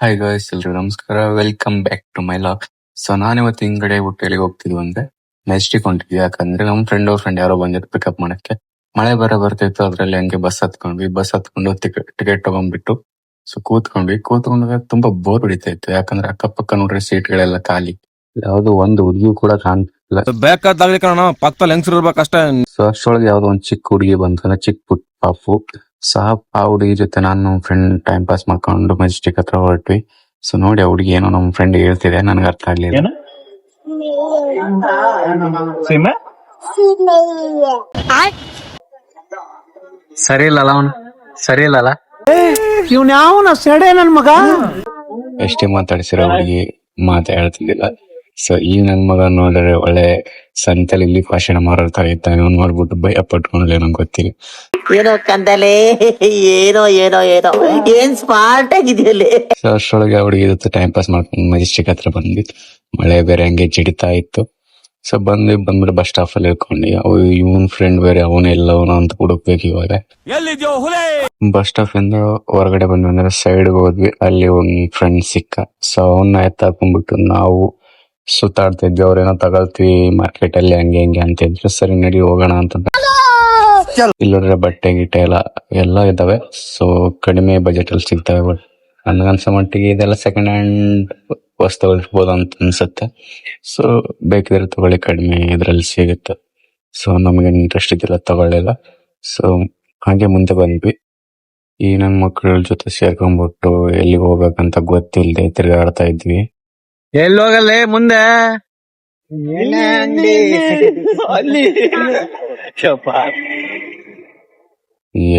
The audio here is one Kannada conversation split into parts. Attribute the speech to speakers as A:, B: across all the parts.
A: ಹಾಯ್ ಗಾಯ್ಸ್, ಎಲ್ರಿಗೂ ನಮಸ್ಕಾರ. Welcome back to my vlog. So ನಾನಿವತ್ತು ಹಿಂಗಡೆ ಬಿಟ್ಟು ಎಲ್ಲಿಗೆ ಹೋಗ್ತಿದ್ವಿ ಅಂದ್ರೆ ಮೆಜೆಸ್ಟಿಕ್ ಹೊಂಟಿದ್ವಿ. ಯಾಕಂದ್ರೆ ನಮ್ಮ ಫ್ರೆಂಡ್ ಯಾರೋ ಬಂದಿದ್ರು ಪಿಕಪ್ ಮಾಡಕ್ಕೆ. ಮಳೆ ಬರ್ತಿತ್ತು, ಅದ್ರಲ್ಲಿ ಹಂಗೆ ಬಸ್ ಹತ್ಕೊಂಡು ಟಿಕೆಟ್ ತಗೊಂಡ್ಬಿಟ್ಟು ಸೊ ಕೂತ್ಕೊಂಡಾಗ ತುಂಬಾ ಬೋರ್ ಹೊಡಿತಾ ಇತ್ತು. ಯಾಕಂದ್ರೆ ಅಕ್ಕಪಕ್ಕ ನೋಡ್ರೆ ಸೀಟ್ಗಳೆಲ್ಲ ಖಾಲಿ, ಯಾವ್ದೋ ಒಂದು ಹುಡುಗಿ ಕೂಡ ಕಾಣ್ತಿಲ್ಲ.
B: ಬೇಕಾದಾಗ್ಲಿ ಕಣ ಪಕ್ಕದಲ್ಲಿ ಹೆಂಗ್ಸರ್ ಇರ್ಬೇಕಷ್ಟೇ.
A: ಸೊ ಅಷ್ಟೊಳಗೆ ಯಾವ್ದೋ ಒಂದ್ ಚಿಕ್ಕ ಹುಡುಗಿ ಬಂತ, ಚಿಕ್ಕ ಪುಟ್ ಪಾಪು. ಸೊ ಆ ಹುಡುಗಿ ಜೊತೆ ನಾನು ಫ್ರೆಂಡ್ ಟೈಮ್ ಪಾಸ್ ಮಾಡ್ಕೊಂಡು ಮೆಜೆಸ್ಟಿಕ್ ಹತ್ರ ಹೊರಟ್ವಿ. ಸೊ ನೋಡಿ ಆ ಹುಡುಗಿ ಏನೋ ನಮ್ಮ ಫ್ರೆಂಡ್ ಹೇಳ್ತಿದೆ, ನನ್ಗೆ ಅರ್ಥ ಆಗ್ಲಿಲ್ಲ.
C: ಸರಿ ಇಲ್ಲಲ್ಲ ಅವನು, ಸರಿ ಇಲ್ಲಲ್ಲ
D: ಇವ್ನ ಯಾವನ ಸೆಡೆ ನನ್ ಮಗ.
A: ಎಷ್ಟೇ ಮಾತಾಡ್ಸಿರೋ ಹುಡುಗಿ ಮಾತಾಡ್ತಿದ್ದಿಲ್ಲ. ಸೊ ಈ ನನ್ ಮಗ ನೋಡಿದ್ರೆ ಒಳ್ಳೆ ಸಂತೆಲಿ ಇಲ್ಲಿ ಭಾಷಣ ಮಾತಾಡ್ತಾ ಇದ್ದಾನೆ. ಅವ್ನು ನೋಡ್ಬಿಟ್ಟು ಭಯ ಪಟ್ಕೊಂಡ್ಲೆ ನಂಗೆ ಗೊತ್ತಿಲ್ಲ.
E: ಏನೋ ಕಂದಲೆ, ಏನೋ ಏನೋ ಏನೋ ಏನ್ ಸ್ಮಾರ್ಟ್ ಆಗಿದೆಯಲ್ಲಿ.
A: ಸೊ ಅಷ್ಟರೊಳಗೆ ಆ ಹುಡುಗಿ ಜೊತೆ ಟೈಮ್ ಪಾಸ್ ಮಾಡ್ಕೊಂಡು ಮೆಜೆಸ್ಟಿಕ್ ಹತ್ರ ಬಂದ್ವಿ. ಮಳೆ ಬೇರೆ ಹಂಗೆ ಜಿಡಿತಾ ಇತ್ತು. ಸೊ ಬಂದ್ಬಿಟ್ಟು ಬಸ್ ಸ್ಟಾಪ್ ಅಲ್ಲಿ ಇಳ್ಕೊಂಡು ಇವನ್ ಫ್ರೆಂಡ್ ಬೇರೆ ಅವನು ಅಂತ ಹುಡುಕ್ಬೇಕು ಇವಾಗ. ಬಸ್ ಸ್ಟಾಪ್ ಇಂದ ಹೊರಗಡೆ ಬಂದ್ವಿ, ಸೈಡ್ ಹೋದ್ವಿ. ಅಲ್ಲಿ ಒಂದ್ ಫ್ರೆಂಡ್ ಸಿಕ್ಕ. ಸೊ ಅವನ್ನ ಎತ್ತಾಕೊಂಡ್ಬಿಟ್ಟು ನಾವು ಸುತ್ತಾಡ್ತಾ ಇದ್ವಿ. ಅವ್ರೇನೋ ತಗೊಳ್ತೀವಿ ಮಾರ್ಕೆಟ್ ಅಲ್ಲಿ ಹಂಗೆ ಹಿಂಗೆ ಅಂತ ಇದ್ರು. ಸರಿ ನಡಿ ಹೋಗೋಣ ಅಂತ. ಇಲ್ಲೋದ್ರೆ ಬಟ್ಟೆ ಗಿಟ್ಟೆ ಎಲ್ಲ ಇದಾವೆ. ಸೊ ಕಡಿಮೆ ಬಜೆಟ್ ಅಲ್ಲಿ ಸಿಗ್ತವೆ. ಬಟ್ ನನ್ಗನ್ಸೋ ಮಟ್ಟಿಗೆ ಇದೆಲ್ಲ ಸೆಕೆಂಡ್ ಹ್ಯಾಂಡ್ ವಸ್ತುಗಳು ಇರ್ಬೋದು ಅಂತ ಅನ್ಸುತ್ತೆ. ಸೊ ಬೇಕಿದ್ರೆ ತಗೊಳ್ಳಿ, ಕಡಿಮೆ ಇದ್ರಲ್ಲಿ ಸಿಗುತ್ತೆ. ಸೊ ನಮ್ಗೆ ಇಂಟ್ರೆಸ್ಟ್ ಇದ್ದಿಲ್ಲ, ತಗೊಳ್ಳಿಲ್ಲ. ಸೊ ಹಾಗೆ ಮುಂದೆ ಬಂದ್ವಿ. ಈ ನನ್ ಮಕ್ಕಳ ಜೊತೆ ಸೇರ್ಕೊಂಡ್ಬಿಟ್ಟು ಎಲ್ಲಿಗೆ ಹೋಗ್ಬೇಕಂತ ಗೊತ್ತಿಲ್ಲದೆ ತಿರ್ಗಾಡ್ತಾ ಇದ್ವಿ.
C: ಎಲ್ಲೋಗಲ್ಲೇ ಮುಂದೆ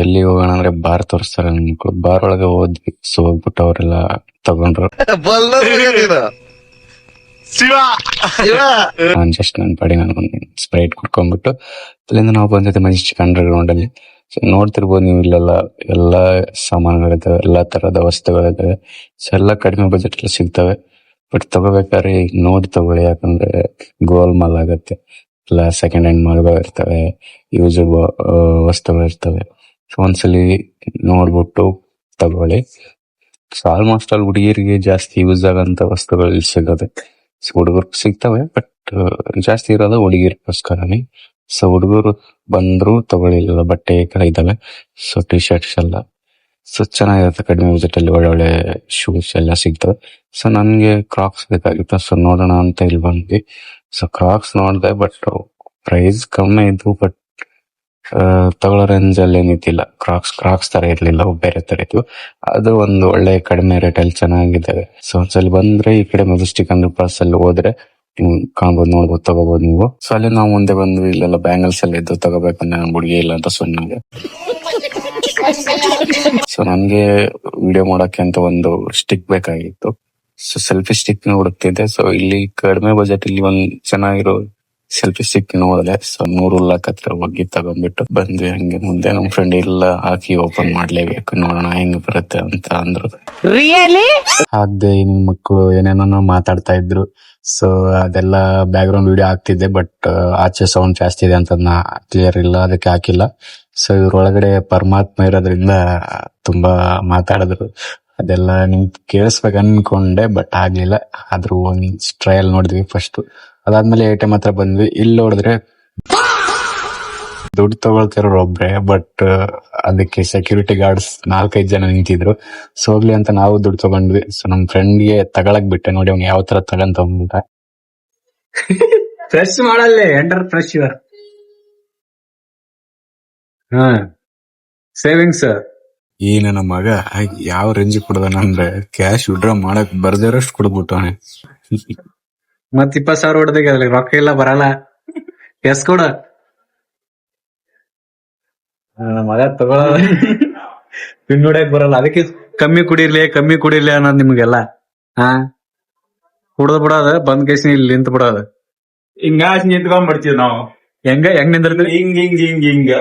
A: ಎಲ್ಲಿ ಹೋಗೋಣ ಅಂದ್ರೆ ಬಾರ್ ತೋರಿಸ್ತಾರೆ ನನ್ ಮಕ್ಳು. ಬಾರ್ ಒಳಗೆ ಹೋದ್ವಿ. ಸೊ ಹೋಗ್ಬಿಟ್ಟು ಅವರೆಲ್ಲ ತಗೊಂಡ್ರು. ನಾನ್ ಜಸ್ಟ್ ನನ್ ಪಾಡಿ ನಾನು ಸ್ಪ್ರೈಟ್ ಕುಡ್ಕೊಂಡ್ಬಿಟ್ಟು ಅಲ್ಲಿಂದ ನಾವು ಬಂದಿದ್ದೆ ಮೆಜೆಸ್ಟಿಕ್ ಅಂಡರ್ ಗ್ರೌಂಡ್ ಅಲ್ಲಿ. ಸೊ ನೋಡ್ತಿರ್ಬೋದು ನೀವು, ಇಲ್ಲೆಲ್ಲ ಎಲ್ಲಾ ಸಾಮಾನುಗಳಿದಾವೆ, ಎಲ್ಲಾ ತರದ ವಸ್ತುಗಳಿದಾವೆ. ಸೊ ಎಲ್ಲಾ ಕಡಿಮೆ ಬಜೆಟ್ ಅಲ್ಲಿ ಸಿಗ್ತವೆ. ಬಟ್ ತಗೋಬೇಕಾದ್ರೆ ನೋಡಿ ತಗೊಳ್ಳಿ, ಯಾಕಂದ್ರೆ ಗೋಲ್ ಮಾಲ್ ಆಗತ್ತೆ. ಇಲ್ಲ ಸೆಕೆಂಡ್ ಹ್ಯಾಂಡ್ ಮಾಲ್ಗಳು ಇರ್ತವೆ, ಯೂಸ್ ವಸ್ತುಗಳು ಇರ್ತವೆ. ಸೊ ಒಂದ್ಸಲಿ ನೋಡ್ಬಿಟ್ಟು ತಗೊಳ್ಳಿ. ಸೊ ಆಲ್ಮೋಸ್ಟ್ ಅಲ್ಲಿ ಹುಡುಗಿರಿಗೆ ಜಾಸ್ತಿ ಯೂಸ್ ಆಗಂತ ವಸ್ತುಗಳು ಸಿಗೋದೆ. ಸೊ ಹುಡುಗರು ಸಿಗ್ತವೆ, ಬಟ್ ಜಾಸ್ತಿ ಇರೋದು ಹುಡುಗಿರ್ಗೋಸ್ಕರನೇ. ಸೊ ಹುಡುಗರು ಬಂದ್ರು ತಗೊಳ್ಳಿಲ್ಲ, ಬಟ್ಟೆ ಇದಾವೆ. ಸೊ ಟಿ ಶರ್ಟ್ಸ್ ಎಲ್ಲ ಸೊ ಚೆನ್ನಾಗಿರುತ್ತೆ. ಕಡಿಮೆ ಬಜೆಟ್ ಅಲ್ಲಿ ಒಳ್ಳೊಳ್ಳೆ ಶೂಸ್ ಎಲ್ಲ ಸಿಗ್ತವೆ. ಸೊ ನನ್ಗೆ ಕ್ರಾಕ್ಸ್ ಬೇಕಾಗಿತ್ತು. ಸೊ ನೋಡೋಣ ಅಂತ ಇಲ್ಲಿ ಬಂದ್ವಿ. ಸೊ ಕ್ರಾಕ್ಸ್ ನೋಡ್ದೆ, ಬಟ್ ಪ್ರೈಸ್ ಕಮ್ಮಿ ಇದ್ವು. ಬಟ್ ತಗೊಳ್ಳೋ ರೇಂಜ್ ಅಲ್ಲಿ ಏನಿದ್ದಿಲ್ಲ. ಕ್ರಾಕ್ಸ್ ತರ ಇರ್ಲಿಲ್ಲ, ಬೇರೆ ತರ ಇದ್ವು. ಅದು ಒಂದು ಒಳ್ಳೆ ಕಡಿಮೆ ರೇಟ್ ಅಲ್ಲಿ ಚೆನ್ನಾಗಿದ್ದಾವೆ. ಸೊ ಒಂದ್ಸಲಿ ಬಂದ್ರೆ ಈ ಕಡೆ ಮೆಜೆಸ್ಟಿಕ್ ಅಂದ್ರೆ ಬಸ್ ಅಲ್ಲಿ ಹೋದ್ರೆ ಕಾಣ್ಬೋದು, ನೋಡ್ಬೋದು, ತಗೋಬಹುದು ನೀವು. ಸೊ ಅಲ್ಲಿ ನಾವು ಮುಂದೆ ಬಂದ್ವಿ. ಇಲ್ಲೆಲ್ಲ ಬ್ಯಾಂಗಲ್ಸ್ ಎಲ್ಲ ಇದ್ದು ತಗೋಬೇಕಂದ್ರೆ ನನ್ ಹುಡುಗಿ ಇಲ್ಲ ಅಂತ ಸುಮ್ಮನೆ. ಸೊ ನನ್ಗೆ ವಿಡಿಯೋ ಮಾಡಕ್ಕೆ ಅಂತ ಒಂದು ಸ್ಟಿಕ್ ಬೇಕಾಗಿತ್ತು. ಸೊ ಸೆಲ್ಫಿ ಸ್ಟಿಕ್ ನ ಹುಡುಕ್ತಿದ್ದೆ. ಸೊ ಇಲ್ಲಿ ಕಡಿಮೆ ಬಜೆಟ್ ಇಲ್ಲಿ ಒಂದ್ ಚೆನ್ನಾಗಿರೋ ಸೆಲ್ಫಿ ಸ್ಟಿಕ್ ನೋಡಿದೆ. ಸೊ 100 ಹತ್ರ ಹೋಗಿ ತಗೊಂಡ್ಬಿಟ್ಟು ಬಂದ್ವಿ. ಹಂಗೆ ಮುಂದೆ ನಮ್ ಫ್ರೆಂಡ್ ಇಲ್ಲ, ಹಾಕಿ ಓಪನ್ ಮಾಡ್ಲೇಬೇಕು, ನೋಡೋಣ ಹೆಂಗ್ ಬರುತ್ತೆ ಅಂತ ಅಂದ್ರು. ಹಾಕ್ದೆ. ಇನ್ ಮಕ್ಕಳು ಏನೇನೋ ಮಾತಾಡ್ತಾ ಇದ್ರು. ಸೊ ಅದೆಲ್ಲ ಬ್ಯಾಕ್ ಗ್ರೌಂಡ್ ವಿಡಿಯೋ ಆಗ್ತಿದ್ದೆ, ಬಟ್ ಆಚೆ ಸೌಂಡ್ ಜಾಸ್ತಿ ಇದೆ ಅಂತ ಕ್ಲಿಯರ್ ಇಲ್ಲ, ಅದಕ್ಕೆ ಹಾಕಿಲ್ಲ. ಸೊ ಇವ್ರೊಳಗಡೆ ಪರಮಾತ್ಮ ಇರೋದ್ರಿಂದ ತುಂಬಾ ಮಾತಾಡಿದ್ರು. ಅದೆಲ್ಲ ನಿಮ್ ಕೇಳಿಸ್ಬೇಕು ಅನ್ಕೊಂಡೆ, ಬಟ್ ಆಗ್ಲಿಲ್ಲ. ಆದ್ರೂ ಒಂದ್ ಟ್ರಯಲ್ ನೋಡಿದ್ವಿ ಫಸ್ಟ್. ಅದಾದ್ಮೇಲೆ ಎ ಟಿ ಎಂ ಹತ್ರ ಬಂದ್ವಿ. ಇಲ್ಲಿ ನೋಡಿದ್ರೆ ದುಡ್ಡು ತಗೊಳ್ತಿರೋರು ಒಬ್ರೆ, ಬಟ್ ಅದಕ್ಕೆ ಸೆಕ್ಯೂರಿಟಿ ಗಾರ್ಡ್ಸ್ 4-5 ಜನ ನಿಂತಿದ್ರು. ಸೊ ಹೋಗ್ಲಿ ಅಂತ ನಾವು ದುಡ್ಡು ತಗೊಂಡ್ವಿ. ಸೊ ನಮ್ ಫ್ರೆಂಡ್ಗೆ ತಗೊಳಕ್ ಬಿಟ್ಟೆ. ನೋಡಿ ಅವ್ನು ಯಾವ ತರ ತಗೊಂತ ಹೋಗ್ಬಿಟ್ಟ.
C: ಫ್ರೆಶ್ ಮಾಡಲ್ಲೇ ಎಂಟರ್ ಫ್ರೆಶ್ ಸೇವಿಂಗ್ಸ್.
A: ಈ ನನ್ನ ಮಗ ಯಾವ ರೇಂಜ್ ಕೊಡದಾನ ಅಂದ್ರೆ ಕ್ಯಾಶ್ ವಿಡ್ರಾ ಮಾಡಕ್ ಬರ್ದಿರೋಷ್ಟು ಕೊಡ್ಬಿಟ್ಟವನೆ.
C: ಮತ್ 20,000 ಹೊಡೆದಾಗ ಅದ್ರಲ್ಲಿ ರೊಕ್ಕ ಇಲ್ಲ, ಬರಲ್ಲ. ಎಸ್ ಕೊಡ ಮಗ ತಗೊಳ ಪಿನ್ ಹೊಡ್ಯಾಕ್ ಬರಲ್ಲ. ಅದಕ್ಕೆ ಕಮ್ಮಿ ಕುಡಿರ್ಲಿ ಅನ್ನೋದು ನಿಮ್ಗೆಲ್ಲ. ಕುಡ್ದು ಬಿಡೋದ, ಬಂದ್ ಕೇಸಿ ಇಲ್ಲಿ ನಿಂತ ಬಿಡೋದ.
B: ಹಿಂಗ ನಿಂತ್ಕೊಂಡ್ ಬಿಡ್ತೀವಿ ನಾವು.
C: ಹೆಂಗ್ ನಿಂದಿರ್ತೀವಿ?
B: ಹಿಂಗ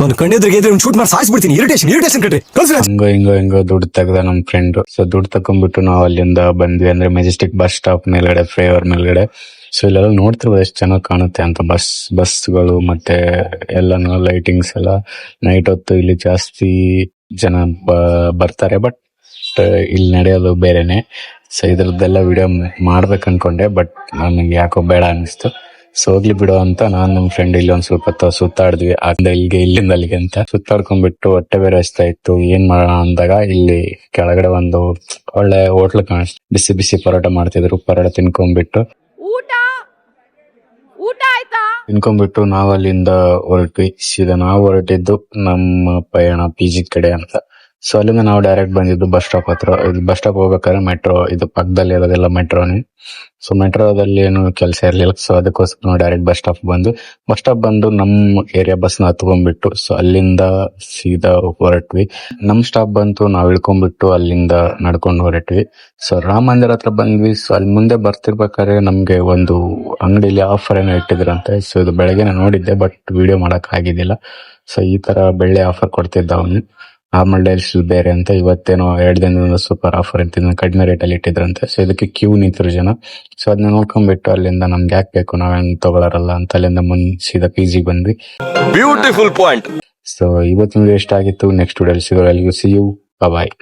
D: ನಾನು ಕಣ್ಣೆದ್ರಿಗೆ ಶೂಟ್ ಮಾಡಿ ಸಾಯಿಸ್ಬಿಡ್ತೀನಿ. ಇರಿಟೇಷನ್ ಕಟ್ರಿ.
A: ಹಿಂಗೋ ದುಡ್ಡು ತೆಗ್ದ ನಮ್ ಫ್ರೆಂಡ್. ಸೊ ದುಡ್ಡು ತಕೊಂಡ್ಬಿಟ್ಟು ನಾವು ಅಲ್ಲಿಂದ ಬಂದ್ವಿ. ಅಂದ್ರೆ ಮೆಜೆಸ್ಟಿಕ್ ಬಸ್ ಸ್ಟಾಪ್ ಮೇಲ್ಗಡೆ, ಫ್ಲೈಓವರ್ ಮೇಲ್ಗಡೆ. ಸೊ ಇಲ್ಲೆಲ್ಲ ನೋಡ್ತಿರ್ಬೋದು ಎಷ್ಟು ಚೆನ್ನಾಗಿ ಕಾಣುತ್ತೆ ಅಂತ. ಬಸ್ಗಳು ಮತ್ತೆ ಎಲ್ಲಾನು ಲೈಟಿಂಗ್ಸ್ ಎಲ್ಲ ನೈಟ್ ಹೊತ್ತು ಇಲ್ಲಿ ಜಾಸ್ತಿ ಜನ ಬರ್ತಾರೆ. ಬಟ್ ಇಲ್ಲಿ ನಡೆಯೋದು ಬೇರೆನೆ. ಸೊ ಇದ್ರದ್ದೆಲ್ಲ ವಿಡಿಯೋ ಮಾಡ್ಬೇಕು ಅನ್ಕೊಂಡೆ, ಬಟ್ ನನಗೆ ಯಾಕೋ ಬೇಡ ಅನಿಸ್ತು. ಸೊ ಹೋಗ್ಲಿ ಬಿಡು ಅಂತ ನಾನು ನಮ್ಮ ಫ್ರೆಂಡ್ ಇಲ್ಲಿ ಒಂದ್ ಸ್ವಲ್ಪ ಹೊತ್ತು ಸುತ್ತಾಡಿದ್ವಿ. ಇಲ್ಲಿಂದ ಅಲ್ಲಿಗೆ ಅಂತ ಸುತ್ತಾಡ್ಕೊಂಡ್ಬಿಟ್ಟು ಹೊಟ್ಟೆ ಬೇರೆ ಹಸ್ತಾ ಇತ್ತು. ಏನ್ ಮಾಡೋಣ ಅಂದಾಗ ಇಲ್ಲಿ ಕೆಳಗಡೆ ಒಂದು ಒಳ್ಳೆ ಹೋಟ್ಲ್ ಕಾಣಿಸ್ತು. ಬಿಸಿ ಬಿಸಿ ಪರೋಟ ಮಾಡ್ತಿದ್ರು. ಪರೋಟ ತಿನ್ಕೊಂಡ್ಬಿಟ್ಟು ತಿನ್ಕೊಂಡ್ಬಿಟ್ಟು ನಾವು ಅಲ್ಲಿಂದ ಹೊರಟ್ವಿ. ಸೀದಾ ನಾವು ಹೊರಟಿದ್ದು ನಮ್ಮ ಪಯಣ PG ಕಡೆ ಅಂತ. ಸೊ ಅಲ್ಲಿಂದ ನಾವು ಡೈರೆಕ್ಟ್ ಬಂದಿದ್ದು ಬಸ್ ಸ್ಟಾಪ್ ಹತ್ರ. ಇದು ಬಸ್ ಸ್ಟಾಪ್ ಹೋಗ್ಬೇಕಾದ್ರೆ ಮೆಟ್ರೋ, ಇದು ಪಕ್ಕದಲ್ಲಿ ಇರೋದೆಲ್ಲ ಮೆಟ್ರೋನೇ. ಸೊ ಮೆಟ್ರೋದಲ್ಲಿ ಏನು ಕೆಲಸ ಇರ್ಲಿಲ್ಲ. ಸೊ ಅದಕ್ಕೋಸ್ಕರ ನಾವು ಡೈರೆಕ್ಟ್ ಬಸ್ ಸ್ಟಾಪ್ ಬಂದು ನಮ್ಮ ಏರಿಯಾ ಬಸ್ನ ಹತ್ಕೊಂಡ್ಬಿಟ್ಟು ಸೊ ಅಲ್ಲಿಂದ ಸೀದಾ ಹೊರಟ್ವಿ. ನಮ್ ಸ್ಟಾಪ್ ಬಂತು, ನಾವ್ ಇಳ್ಕೊಂಡ್ಬಿಟ್ಟು ಅಲ್ಲಿಂದ ನಡ್ಕೊಂಡು ಹೊರಟ್ವಿ. ಸೊ ರಾಮ ಮಂದಿರ ಹತ್ರ ಬಂದ್ವಿ. ಸೊ ಅಲ್ಲಿ ಮುಂದೆ ಬರ್ತಿರ್ಬೇಕಾದ್ರೆ ನಮ್ಗೆ ಒಂದು ಅಂಗಡಿಲಿ ಆಫರ್ ಏನೋ ಇಟ್ಟಿದ್ರಂತೆ. ಸೊ ಇದು ಬೆಳಗ್ಗೆ ನೋಡಿದ್ದೆ, ಬಟ್ ವಿಡಿಯೋ ಮಾಡಕ್ ಆಗಿದ್ದಿಲ್ಲ. ಸೊ ಈ ತರ ಬೆಳ್ಳಿ ಆಫರ್ ಕೊಡ್ತಿದ್ದ ಅವನು. ನಾರ್ಮಲ್ ಡೇಸ್ ಬೇರೆ ಅಂತ. ಇವತ್ತೇನೋ 2 ದಿನದಿಂದ ಸೂಪರ್ ಆಫರ್ ಅಂತ ಕಡಿಮೆ ರೇಟ್ ಅಲ್ಲಿ ಇಟ್ಟಿದ್ರಂತೆ. ಸೊ ಇದಕ್ಕೆ ಕ್ಯೂ ನಿಂತಿರು ಜನ. ಸೊ ಅದನ್ನ ನೋಡ್ಕೊಂಡ್ಬಿಟ್ಟು ಅಲ್ಲಿಂದ ನಮ್ಗೆ ಯಾಕೆ ಬೇಕು, ನಾವೇನ್ ತಗೊಳರಲ್ಲ ಅಂತ ಅಲ್ಲಿಂದ ಸೀದಾ PG ಬಂದ್ವಿ.
F: Beautiful point.
A: ಸೊ ಇವತ್ತಿನ ವಿಡಿಯೋ ಇಷ್ಟ ಆಗಿತ್ತು. ನೆಕ್ಸ್ಟ್ ವಿಡಿಯೋ ಸಿಗೋ. ಎಲ್ರಿಗೂ ಸಿ ಯು, ಬಾಯ್.